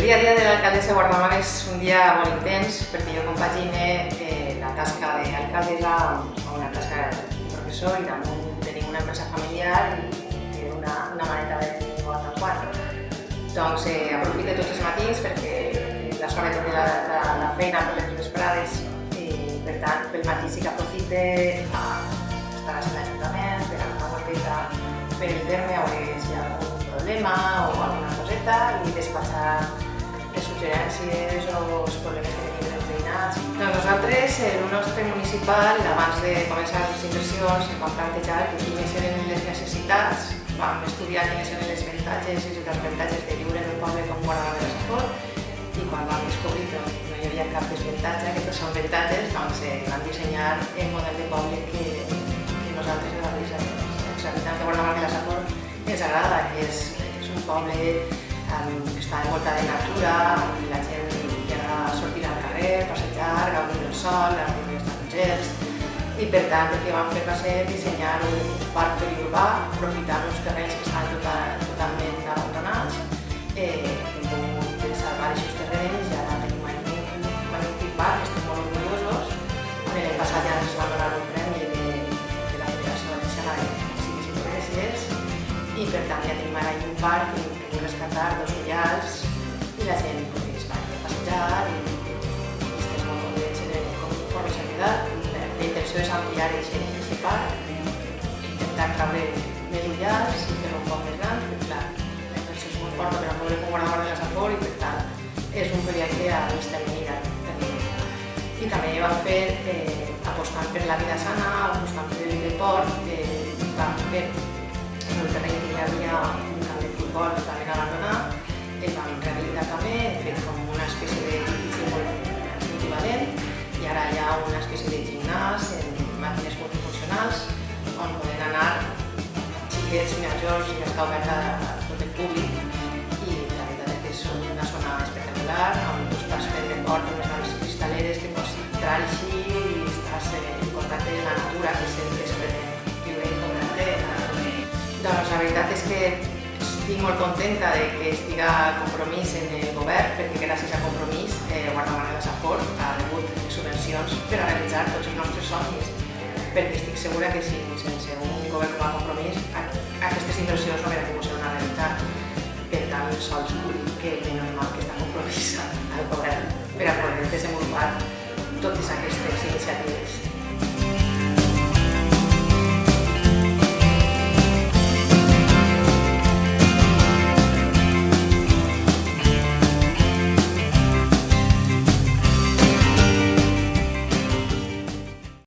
dia a dia de l'alcaldessa de Guardamar és un dia molt intens perquè jo compagine la tasca d'alcaldessa amb una tasca de professor i damunt tenim una empresa familiar i una maneta de 54. Doncs aprofito tots els matins perquè la sort de tenir la feina per les vesprades i per tant pel matí sí que aprofite a estar a l'Ajuntament, per agafar una volteta per el terme a veure si hi ha algun problema o alguna coseta i despatxar les suggerències o els problemes que tenim els veïnats. Doncs nosaltres, el nostre municipal, abans de començar les inversions, vam plantejar quines eren les necessitats, vam estudiar quines eren les avantatges i els desavantatges de viure en un poble com Guardamar de la Safor i quan vam descobrir que no hi havia cap desavantatge, que tots són avantatges, doncs vam dissenyar el model de poble que nosaltres els habitants de Guardamar de la Safor ens agrada, que és un poble que està envoltat de natura, on la gent li agrada sortir al carrer, passejar, gaudir del sol, gaudir dels tarongers i per tant el que vam fer va ser dissenyar un parc periurbà aprofitant uns terrenys que estan totalment abandonats. Hem pogut salvar aquests terrenys i ara tenim un magnífic parc, estem molt orgullosos. L'any passat ja ens va donar un premi de la Federació Valenciana de Municipis i Progressies i per tant ja tenim ara un parc que hem rescatar dos ullals i la gent es va a passejar i estem molt contents de com s'ha quedat. La intenció és ampliar aquest parc, intentar treure més ullals i fer-lo un poc més gran, perquè clar, la intenció és molt forta per a poble com Guardamar de la Safor i per tant és un projecte a mig termini. I també vam fer, apostant per la vida sana, apostant per el deport, vam fer en el terreny que hi havia un camp de futbol totalment abandonat, el vam rehabilitar també, hem fet com una espècie d'edifici molt multivalent i ara hi ha una espècie de gimnàs amb màquines multifuncionals on poden anar xiquets, majors i està oberta a tot el públic i la veritat és que és una zona espectacular amb dos parcs per deport, unes grans cristaleres que pots entrar així i estàs en contacte amb la natura, que és el que es pretén viure en contacte. Doncs la veritat és que estic molt contenta de que estiga Compromís en el govern perquè gràcies a Compromís Guardamar de la Safor ha rebut subvencions per a realitzar tots els nostres somnis perquè estic segura que si sense un govern com a Compromís aquestes inversions no haurien pogut ser una realitat. Per tant, sols vull que menys mal que està Compromís al govern per a poder desenvolupar totes aquestes iniciatives.